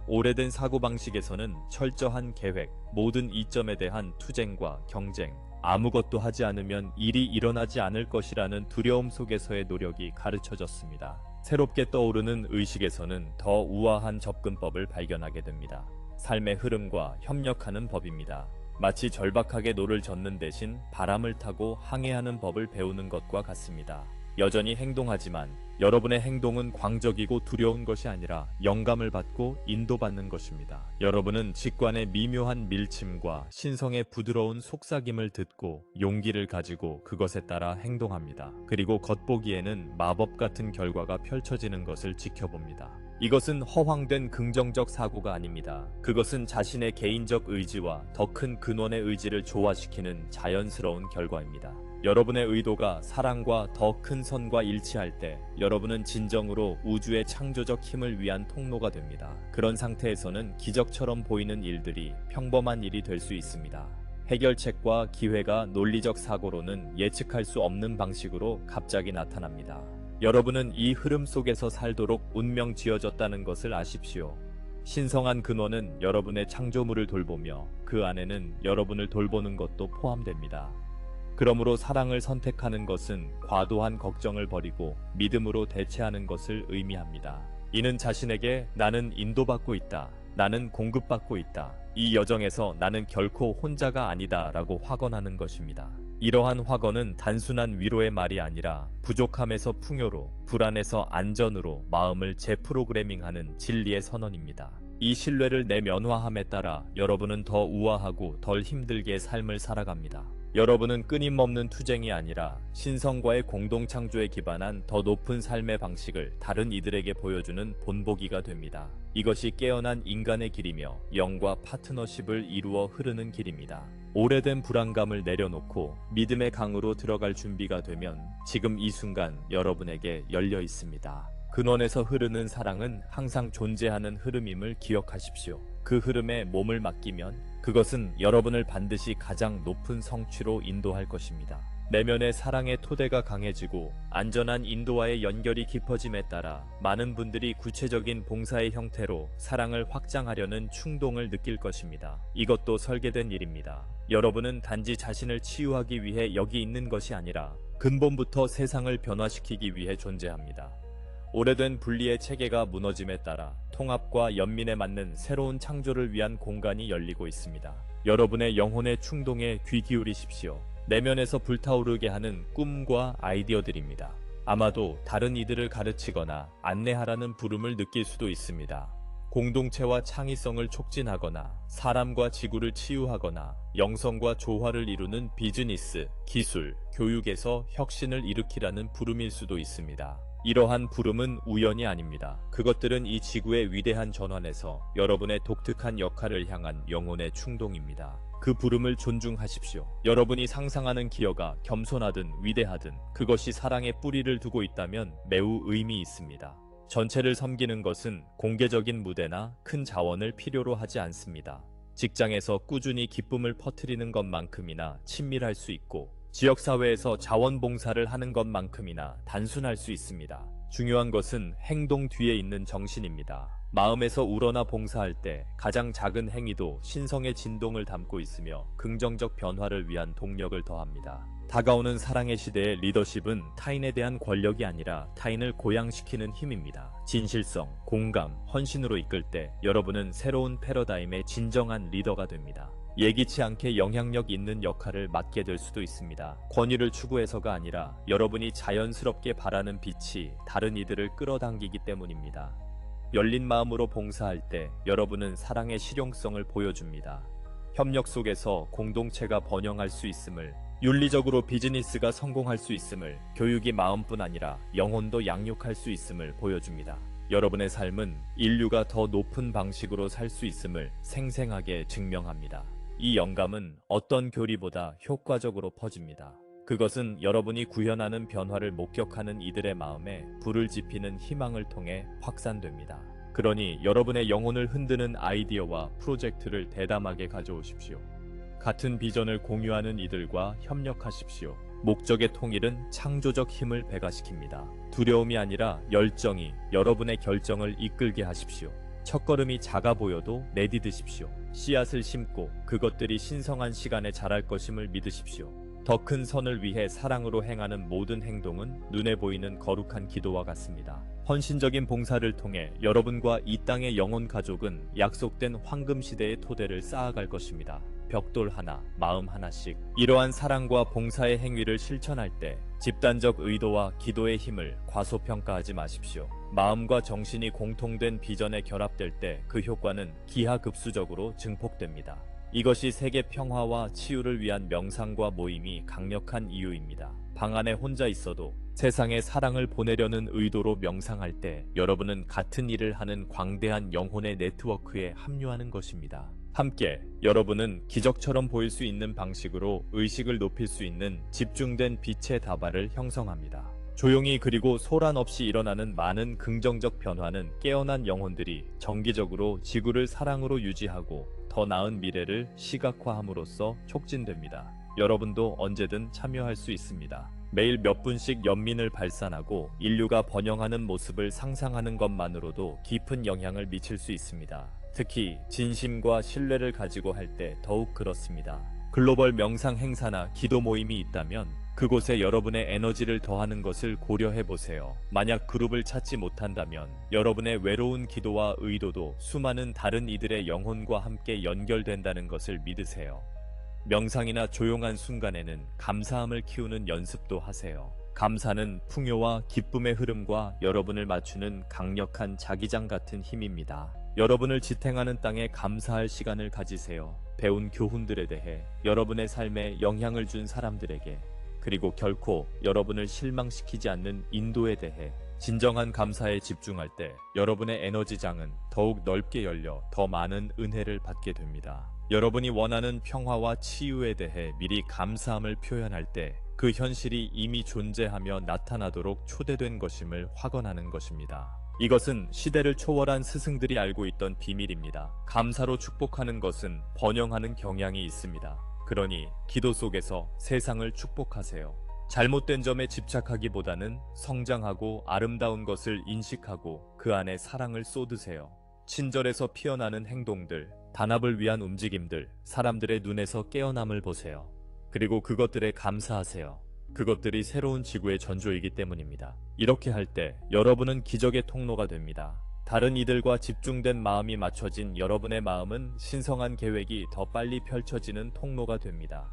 오래된 사고방식에서는 철저한 계획, 모든 이점에 대한 투쟁과 경쟁, 아무것도 하지 않으면 일이 일어나지 않을 것이라는 두려움 속에서의 노력이 가르쳐졌습니다. 새롭게 떠오르는 의식에서는 더 우아한 접근법을 발견하게 됩니다. 삶의 흐름과 협력하는 법입니다. 마치 절박하게 노를 젓는 대신 바람을 타고 항해하는 법을 배우는 것과 같습니다. 여전히 행동하지만 여러분의 행동은 광적이고 두려운 것이 아니라 영감을 받고 인도받는 것입니다. 여러분은 직관의 미묘한 밀침과 신성의 부드러운 속삭임을 듣고 용기를 가지고 그것에 따라 행동합니다. 그리고 겉보기에는 마법 같은 결과가 펼쳐지는 것을 지켜봅니다. 이것은 허황된 긍정적 사고가 아닙니다. 그것은 자신의 개인적 의지와 더 큰 근원의 의지를 조화시키는 자연스러운 결과입니다. 여러분의 의도가 사랑과 더 큰 선과 일치할 때 여러분은 진정으로 우주의 창조적 힘을 위한 통로가 됩니다. 그런 상태에서는 기적처럼 보이는 일들이 평범한 일이 될 수 있습니다. 해결책과 기회가 논리적 사고로는 예측할 수 없는 방식으로 갑자기 나타납니다. 여러분은 이 흐름 속에서 살도록 운명 지어졌다는 것을 아십시오. 신성한 근원은 여러분의 창조물을 돌보며 그 안에는 여러분을 돌보는 것도 포함됩니다. 그러므로 사랑을 선택하는 것은 과도한 걱정을 버리고 믿음으로 대체하는 것을 의미합니다. 이는 자신에게 나는 인도받고 있다. 나는 공급받고 있다. 이 여정에서 나는 결코 혼자가 아니다 라고 확언하는 것입니다. 이러한 확언은 단순한 위로의 말이 아니라 부족함에서 풍요로, 불안에서 안전으로 마음을 재프로그래밍하는 진리의 선언입니다. 이 신뢰를 내면화함에 따라 여러분은 더 우아하고 덜 힘들게 삶을 살아갑니다. 여러분은 끊임없는 투쟁이 아니라 신성과의 공동창조에 기반한 더 높은 삶의 방식을 다른 이들에게 보여주는 본보기가 됩니다. 이것이 깨어난 인간의 길이며 영과 파트너십을 이루어 흐르는 길입니다. 오래된 불안감을 내려놓고 믿음의 강으로 들어갈 준비가 되면 지금 이 순간 여러분에게 열려 있습니다. 근원에서 흐르는 사랑은 항상 존재하는 흐름임을 기억하십시오. 그 흐름에 몸을 맡기면 그것은 여러분을 반드시 가장 높은 성취로 인도할 것입니다. 내면의 사랑의 토대가 강해지고 안전한 인도와의 연결이 깊어짐에 따라 많은 분들이 구체적인 봉사의 형태로 사랑을 확장하려는 충동을 느낄 것입니다. 이것도 설계된 일입니다. 여러분은 단지 자신을 치유하기 위해 여기 있는 것이 아니라 근본부터 세상을 변화시키기 위해 존재합니다. 오래된 분리의 체계가 무너짐에 따라 통합과 연민에 맞는 새로운 창조를 위한 공간이 열리고 있습니다. 여러분의 영혼의 충동에 귀 기울이십시오. 내면에서 불타오르게 하는 꿈과 아이디어들입니다. 아마도 다른 이들을 가르치거나 안내하라는 부름을 느낄 수도 있습니다. 공동체와 창의성을 촉진하거나 사람과 지구를 치유하거나 영성과 조화를 이루는 비즈니스, 기술, 교육에서 혁신을 일으키라는 부름일 수도 있습니다. 이러한 부름은 우연이 아닙니다. 그것들은 이 지구의 위대한 전환에서 여러분의 독특한 역할을 향한 영혼의 충동입니다. 그 부름을 존중하십시오. 여러분이 상상하는 기여가 겸손하든 위대하든 그것이 사랑의 뿌리를 두고 있다면 매우 의미 있습니다. 전체를 섬기는 것은 공개적인 무대나 큰 자원을 필요로 하지 않습니다. 직장에서 꾸준히 기쁨을 퍼뜨리는 것만큼이나 친밀할 수 있고 지역사회에서 자원봉사를 하는 것만큼이나 단순할 수 있습니다. 중요한 것은 행동 뒤에 있는 정신입니다. 마음에서 우러나 봉사할 때 가장 작은 행위도 신성의 진동을 담고 있으며 긍정적 변화를 위한 동력을 더합니다. 다가오는 사랑의 시대의 리더십은 타인에 대한 권력이 아니라 타인을 고양시키는 힘입니다. 진실성, 공감, 헌신으로 이끌 때 여러분은 새로운 패러다임의 진정한 리더가 됩니다. 예기치 않게 영향력 있는 역할을 맡게 될 수도 있습니다. 권위를 추구해서가 아니라 여러분이 자연스럽게 바라는 빛이 다른 이들을 끌어당기기 때문입니다. 열린 마음으로 봉사할 때 여러분은 사랑의 실용성을 보여줍니다. 협력 속에서 공동체가 번영할 수 있음을, 윤리적으로 비즈니스가 성공할 수 있음을, 교육이 마음뿐 아니라 영혼도 양육할 수 있음을 보여줍니다. 여러분의 삶은 인류가 더 높은 방식으로 살 수 있음을 생생하게 증명합니다. 이 영감은 어떤 교리보다 효과적으로 퍼집니다. 그것은 여러분이 구현하는 변화를 목격하는 이들의 마음에 불을 지피는 희망을 통해 확산됩니다. 그러니 여러분의 영혼을 흔드는 아이디어와 프로젝트를 대담하게 가져오십시오. 같은 비전을 공유하는 이들과 협력하십시오. 목적의 통일은 창조적 힘을 배가시킵니다. 두려움이 아니라 열정이 여러분의 결정을 이끌게 하십시오. 첫걸음이 작아 보여도 내디드십시오. 씨앗을 심고 그것들이 신성한 시간에 자랄 것임을 믿으십시오. 더 큰 선을 위해 사랑으로 행하는 모든 행동은 눈에 보이는 거룩한 기도와 같습니다. 헌신적인 봉사를 통해 여러분과 이 땅의 영혼 가족은 약속된 황금 시대의 토대를 쌓아갈 것입니다. 벽돌 하나, 마음 하나씩. 이러한 사랑과 봉사의 행위를 실천할 때 집단적 의도와 기도의 힘을 과소평가하지 마십시오. 마음과 정신이 공통된 비전에 결합될 때 그 효과는 기하급수적으로 증폭됩니다. 이것이 세계 평화와 치유를 위한 명상과 모임이 강력한 이유입니다. 방 안에 혼자 있어도 세상에 사랑을 보내려는 의도로 명상할 때 여러분은 같은 일을 하는 광대한 영혼의 네트워크에 합류하는 것입니다. 함께 여러분은 기적처럼 보일 수 있는 방식으로 의식을 높일 수 있는 집중된 빛의 다발을 형성합니다. 조용히 그리고 소란 없이 일어나는 많은 긍정적 변화는 깨어난 영혼들이 정기적으로 지구를 사랑으로 유지하고 더 나은 미래를 시각화함으로써 촉진됩니다. 여러분도 언제든 참여할 수 있습니다. 매일 몇 분씩 연민을 발산하고 인류가 번영하는 모습을 상상하는 것만으로도 깊은 영향을 미칠 수 있습니다. 특히 진심과 신뢰를 가지고 할 때 더욱 그렇습니다. 글로벌 명상 행사나 기도 모임이 있다면 그곳에 여러분의 에너지를 더하는 것을 고려해보세요. 만약 그룹을 찾지 못한다면 여러분의 외로운 기도와 의도도 수많은 다른 이들의 영혼과 함께 연결된다는 것을 믿으세요. 명상이나 조용한 순간에는 감사함을 키우는 연습도 하세요. 감사는 풍요와 기쁨의 흐름과 여러분을 맞추는 강력한 자기장 같은 힘입니다. 여러분을 지탱하는 땅에 감사할 시간을 가지세요. 배운 교훈들에 대해, 여러분의 삶에 영향을 준 사람들에게, 그리고 결코 여러분을 실망시키지 않는 인도에 대해 진정한 감사에 집중할 때 여러분의 에너지장은 더욱 넓게 열려 더 많은 은혜를 받게 됩니다. 여러분이 원하는 평화와 치유에 대해 미리 감사함을 표현할 때 그 현실이 이미 존재하며 나타나도록 초대된 것임을 확언하는 것입니다. 이것은 시대를 초월한 스승들이 알고 있던 비밀입니다. 감사로 축복하는 것은 번영하는 경향이 있습니다. 그러니 기도 속에서 세상을 축복하세요. 잘못된 점에 집착하기보다는 성장하고 아름다운 것을 인식하고 그 안에 사랑을 쏟으세요. 친절에서 피어나는 행동들, 단합을 위한 움직임들, 사람들의 눈에서 깨어남을 보세요. 그리고 그것들에 감사하세요. 그것들이 새로운 지구의 전조이기 때문입니다. 이렇게 할 때 여러분은 기적의 통로가 됩니다. 다른 이들과 집중된 마음이 맞춰진 여러분의 마음은 신성한 계획이 더 빨리 펼쳐지는 통로가 됩니다.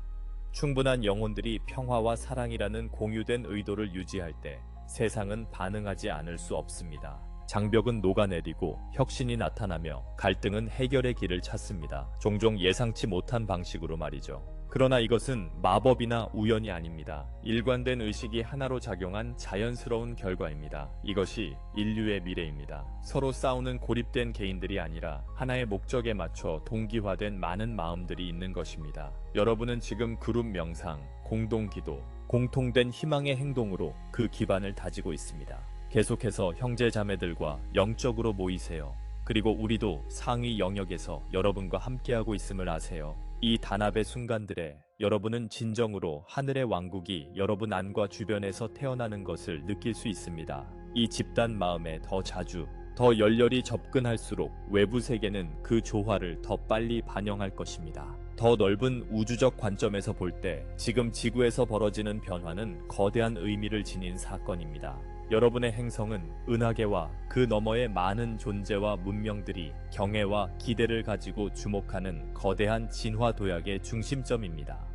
충분한 영혼들이 평화와 사랑이라는 공유된 의도를 유지할 때 세상은 반응하지 않을 수 없습니다. 장벽은 녹아내리고 혁신이 나타나며 갈등은 해결의 길을 찾습니다. 종종 예상치 못한 방식으로 말이죠. 그러나 이것은 마법이나 우연이 아닙니다. 일관된 의식이 하나로 작용한 자연스러운 결과입니다. 이것이 인류의 미래입니다. 서로 싸우는 고립된 개인들이 아니라 하나의 목적에 맞춰 동기화된 많은 마음들이 있는 것입니다. 여러분은 지금 그룹 명상, 공동 기도, 공통된 희망의 행동으로 그 기반을 다지고 있습니다. 계속해서 형제 자매들과 영적으로 모이세요. 그리고 우리도 상위 영역에서 여러분과 함께하고 있음을 아세요. 이 단합의 순간들에 여러분은 진정으로 하늘의 왕국이 여러분 안과 주변에서 태어나는 것을 느낄 수 있습니다. 이 집단 마음에 더 자주, 더 열렬히 접근할수록 외부 세계는 그 조화를 더 빨리 반영할 것입니다. 더 넓은 우주적 관점에서 볼 때 지금 지구에서 벌어지는 변화는 거대한 의미를 지닌 사건입니다. 여러분의 행성은 은하계와 그 너머의 많은 존재와 문명들이 경애와 기대를 가지고 주목하는 거대한 진화 도약의 중심점입니다.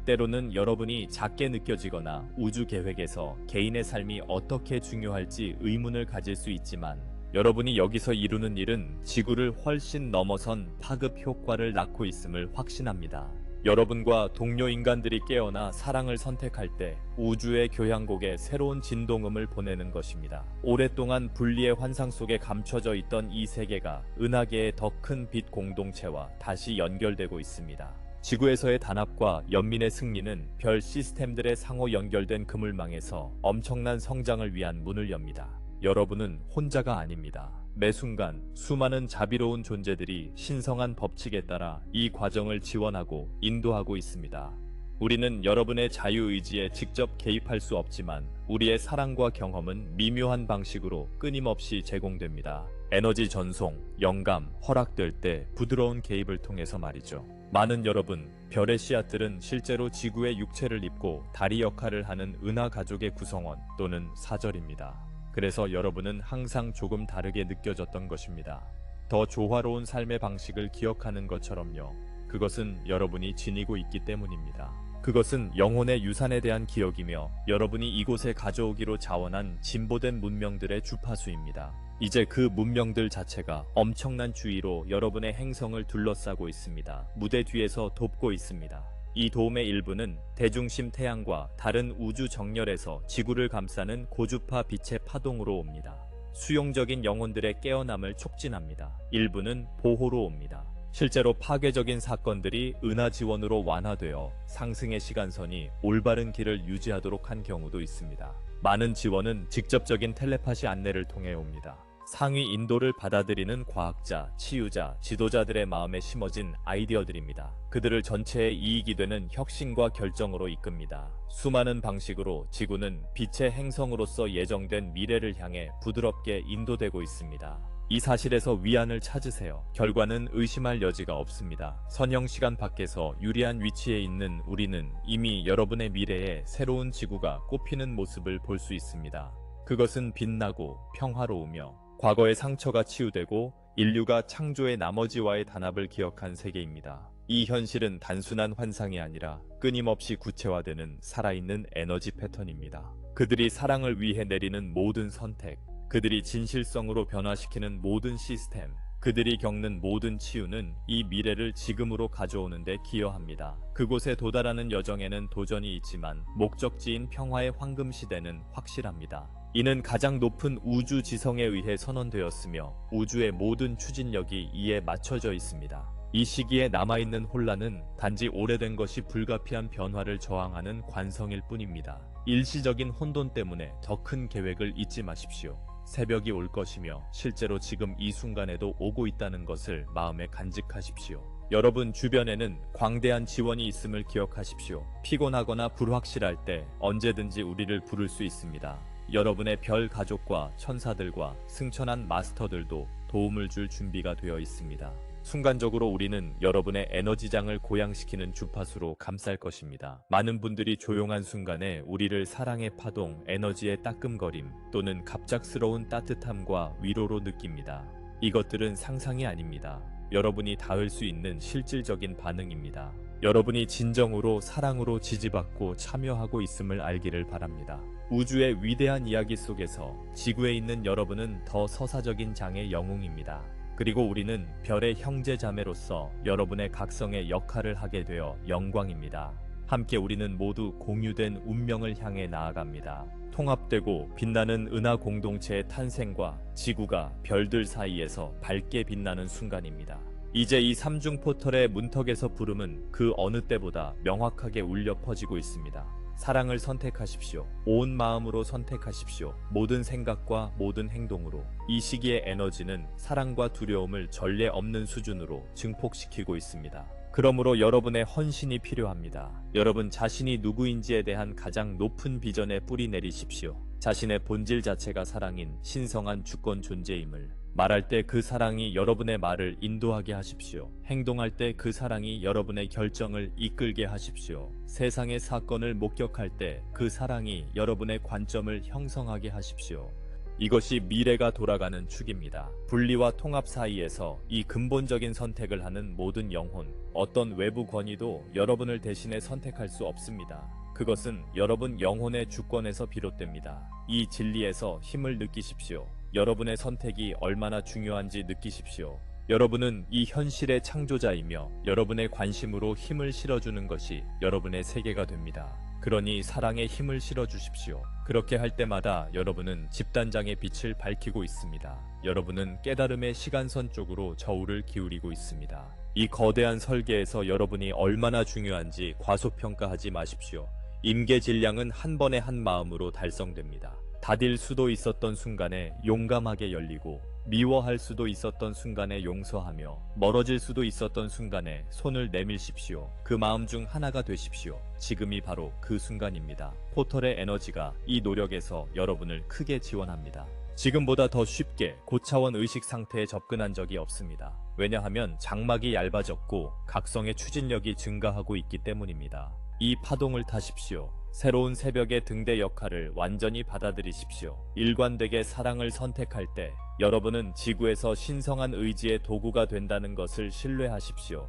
때로는 여러분이 작게 느껴지거나 우주 계획에서 개인의 삶이 어떻게 중요할지 의문을 가질 수 있지만 여러분이 여기서 이루는 일은 지구를 훨씬 넘어선 파급 효과를 낳고 있음을 확신합니다. 여러분과 동료 인간들이 깨어나 사랑을 선택할 때 우주의 교향곡에 새로운 진동음을 보내는 것입니다. 오랫동안 분리의 환상 속에 감춰져 있던 이 세계가 은하계의 더 큰 빛 공동체와 다시 연결되고 있습니다. 지구에서의 단합과 연민의 승리는 별 시스템들의 상호 연결된 그물망에서 엄청난 성장을 위한 문을 엽니다. 여러분은 혼자가 아닙니다. 매 순간 수많은 자비로운 존재들이 신성한 법칙에 따라 이 과정을 지원하고 인도하고 있습니다. 우리는 여러분의 자유의지에 직접 개입할 수 없지만 우리의 사랑과 경험은 미묘한 방식으로 끊임없이 제공됩니다. 에너지 전송, 영감, 허락될 때 부드러운 개입을 통해서 말이죠. 많은 여러분, 별의 씨앗들은 실제로 지구의 육체를 입고 다리 역할을 하는 은하 가족의 구성원 또는 사절입니다. 그래서 여러분은 항상 조금 다르게 느껴졌던 것입니다. 더 조화로운 삶의 방식을 기억하는 것처럼요. 그것은 여러분이 지니고 있기 때문입니다. 그것은 영혼의 유산에 대한 기억이며 여러분이 이곳에 가져오기로 자원한 진보된 문명들의 주파수입니다. 이제 그 문명들 자체가 엄청난 주의로 여러분의 행성을 둘러싸고 있습니다. 무대 뒤에서 돕고 있습니다. 이 도움의 일부는 대중심 태양과 다른 우주 정렬에서 지구를 감싸는 고주파 빛의 파동으로 옵니다. 수용적인 영혼들의 깨어남을 촉진합니다. 일부는 보호로 옵니다. 실제로 파괴적인 사건들이 은하 지원으로 완화되어 상승의 시간선이 올바른 길을 유지하도록 한 경우도 있습니다. 많은 지원은 직접적인 텔레파시 안내를 통해 옵니다. 상위 인도를 받아들이는 과학자, 치유자, 지도자들의 마음에 심어진 아이디어들입니다. 그들을 전체의 이익이 되는 혁신과 결정으로 이끕니다. 수많은 방식으로 지구는 빛의 행성으로서 예정된 미래를 향해 부드럽게 인도되고 있습니다. 이 사실에서 위안을 찾으세요. 결과는 의심할 여지가 없습니다. 선형 시간 밖에서 유리한 위치에 있는 우리는 이미 여러분의 미래에 새로운 지구가 꽃피는 모습을 볼 수 있습니다. 그것은 빛나고 평화로우며 과거의 상처가 치유되고 인류가 창조의 나머지와의 단합을 기억한 세계입니다. 이 현실은 단순한 환상이 아니라 끊임없이 구체화되는 살아있는 에너지 패턴입니다. 그들이 사랑을 위해 내리는 모든 선택, 그들이 진실성으로 변화시키는 모든 시스템, 그들이 겪는 모든 치유는 이 미래를 지금으로 가져오는 데 기여합니다. 그곳에 도달하는 여정에는 도전이 있지만 목적지인 평화의 황금 시대는 확실합니다. 이는 가장 높은 우주 지성에 의해 선언되었으며 우주의 모든 추진력이 이에 맞춰져 있습니다. 이 시기에 남아있는 혼란은 단지 오래된 것이 불가피한 변화를 저항하는 관성일 뿐입니다. 일시적인 혼돈 때문에 더 큰 계획을 잊지 마십시오. 새벽이 올 것이며 실제로 지금 이 순간에도 오고 있다는 것을 마음에 간직하십시오. 여러분 주변에는 광대한 지원이 있음을 기억하십시오. 피곤하거나 불확실할 때 언제든지 우리를 부를 수 있습니다. 여러분의 별 가족과 천사들과 승천한 마스터들도 도움을 줄 준비가 되어 있습니다. 순간적으로 우리는 여러분의 에너지장을 고양시키는 주파수로 감쌀 것입니다. 많은 분들이 조용한 순간에 우리를 사랑의 파동, 에너지의 따끔거림 또는 갑작스러운 따뜻함과 위로로 느낍니다. 이것들은 상상이 아닙니다. 여러분이 닿을 수 있는 실질적인 반응입니다. 여러분이 진정으로 사랑으로 지지받고 참여하고 있음을 알기를 바랍니다. 우주의 위대한 이야기 속에서 지구에 있는 여러분은 더 서사적인 장의 영웅입니다. 그리고 우리는 별의 형제 자매로서 여러분의 각성의 역할을 하게 되어 영광입니다. 함께 우리는 모두 공유된 운명을 향해 나아갑니다. 통합되고 빛나는 은하 공동체의 탄생과 지구가 별들 사이에서 밝게 빛나는 순간입니다. 이제 이 삼중 포털의 문턱에서 부름은 그 어느 때보다 명확하게 울려 퍼지고 있습니다. 사랑을 선택하십시오. 온 마음으로 선택하십시오. 모든 생각과 모든 행동으로. 이 시기의 에너지는 사랑과 두려움을 전례 없는 수준으로 증폭시키고 있습니다. 그러므로 여러분의 헌신이 필요합니다. 여러분 자신이 누구인지에 대한 가장 높은 비전에 뿌리 내리십시오. 자신의 본질 자체가 사랑인 신성한 주권 존재임을 말할 때 그 사랑이 여러분의 말을 인도하게 하십시오. 행동할 때 그 사랑이 여러분의 결정을 이끌게 하십시오. 세상의 사건을 목격할 때 그 사랑이 여러분의 관점을 형성하게 하십시오. 이것이 미래가 돌아가는 축입니다. 분리와 통합 사이에서 이 근본적인 선택을 하는 모든 영혼, 어떤 외부 권위도 여러분을 대신해 선택할 수 없습니다. 그것은 여러분 영혼의 주권에서 비롯됩니다. 이 진리에서 힘을 느끼십시오. 여러분의 선택이 얼마나 중요한지 느끼십시오. 여러분은 이 현실의 창조자이며 여러분의 관심으로 힘을 실어주는 것이 여러분의 세계가 됩니다. 그러니 사랑에 힘을 실어주십시오. 그렇게 할 때마다 여러분은 집단장의 빛을 밝히고 있습니다. 여러분은 깨달음의 시간선 쪽으로 저울을 기울이고 있습니다. 이 거대한 설계에서 여러분이 얼마나 중요한지 과소평가하지 마십시오. 임계 질량은 한 번에 한 마음으로 달성됩니다. 닫을 수도 있었던 순간에 용감하게 열리고 미워할 수도 있었던 순간에 용서하며 멀어질 수도 있었던 순간에 손을 내밀십시오. 그 마음 중 하나가 되십시오. 지금이 바로 그 순간입니다. 포털의 에너지가 이 노력에서 여러분을 크게 지원합니다. 지금보다 더 쉽게 고차원 의식 상태에 접근한 적이 없습니다. 왜냐하면 장막이 얇아졌고 각성의 추진력이 증가하고 있기 때문입니다. 이 파동을 타십시오. 새로운 새벽의 등대 역할을 완전히 받아들이십시오. 일관되게 사랑을 선택할 때 여러분은 지구에서 신성한 의지의 도구가 된다는 것을 신뢰하십시오.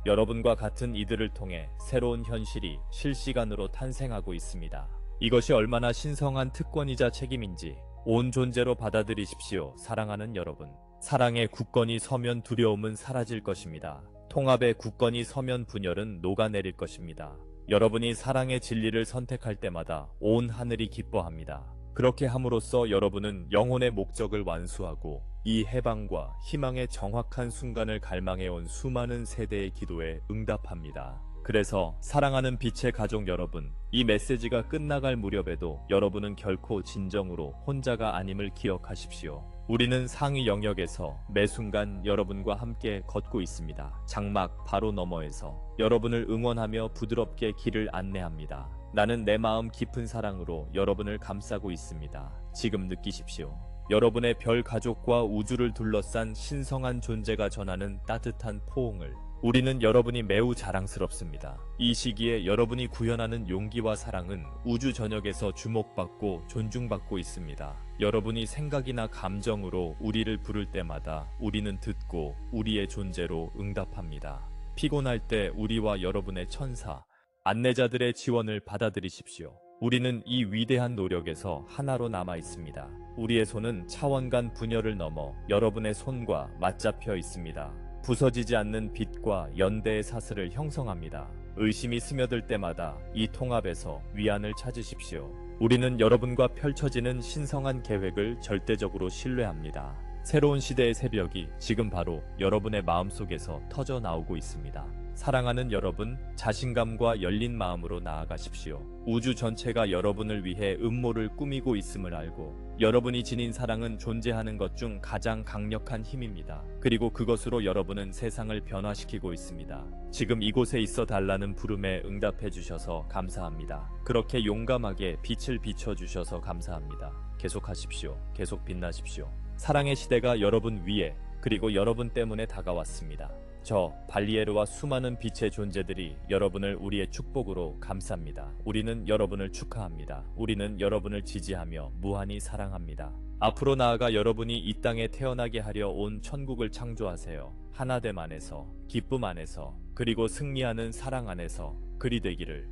여러분과 같은 이들을 통해 새로운 현실이 실시간으로 탄생하고 있습니다. 이것이 얼마나 신성한 특권이자 책임인지 온 존재로 받아들이십시오. 사랑하는 여러분. 사랑의 굳건히 서면 두려움은 사라질 것입니다. 통합의 굳건히 서면 분열은 녹아내릴 것입니다. 여러분이 사랑의 진리를 선택할 때마다 온 하늘이 기뻐합니다. 그렇게 함으로써 여러분은 영혼의 목적을 완수하고 이 해방과 희망의 정확한 순간을 갈망해온 수많은 세대의 기도에 응답합니다. 그래서 사랑하는 빛의 가족 여러분, 이 메시지가 끝나갈 무렵에도 여러분은 결코 진정으로 혼자가 아님을 기억하십시오. 우리는 상위 영역에서 매 순간 여러분과 함께 걷고 있습니다. 장막 바로 너머에서 여러분을 응원하며 부드럽게 길을 안내합니다. 나는 내 마음 깊은 사랑으로 여러분을 감싸고 있습니다. 지금 느끼십시오. 여러분의 별 가족과 우주를 둘러싼 신성한 존재가 전하는 따뜻한 포옹을. 우리는 여러분이 매우 자랑스럽습니다. 이 시기에 여러분이 구현하는 용기와 사랑은 우주 전역에서 주목받고 존중받고 있습니다. 여러분이 생각이나 감정으로 우리를 부를 때마다 우리는 듣고 우리의 존재로 응답합니다. 피곤할 때 우리와 여러분의 천사, 안내자들의 지원을 받아들이십시오. 우리는 이 위대한 노력에서 하나로 남아 있습니다. 우리의 손은 차원 간 분열을 넘어 여러분의 손과 맞잡혀 있습니다. 부서지지 않는 빛과 연대의 사슬을 형성합니다. 의심이 스며들 때마다 이 통합에서 위안을 찾으십시오. 우리는 여러분과 펼쳐지는 신성한 계획을 절대적으로 신뢰합니다. 새로운 시대의 새벽이 지금 바로 여러분의 마음속에서 터져 나오고 있습니다. 사랑하는 여러분, 자신감과 열린 마음으로 나아가십시오. 우주 전체가 여러분을 위해 음모를 꾸미고 있음을 알고 여러분이 지닌 사랑은 존재하는 것 중 가장 강력한 힘입니다. 그리고 그것으로 여러분은 세상을 변화시키고 있습니다. 지금 이곳에 있어 달라는 부름에 응답해 주셔서 감사합니다. 그렇게 용감하게 빛을 비춰주셔서 감사합니다. 계속하십시오. 계속 빛나십시오. 사랑의 시대가 여러분 위에 그리고 여러분 때문에 다가왔습니다. 저 발리에르와 수많은 빛의 존재들이 여러분을 우리의 축복으로 감쌉니다. 우리는 여러분을 축하합니다. 우리는 여러분을 지지하며 무한히 사랑합니다. 앞으로 나아가 여러분이 이 땅에 태어나게 하려 온 천국을 창조하세요. 하나됨 안에서, 기쁨 안에서, 그리고 승리하는 사랑 안에서 그리 되기를.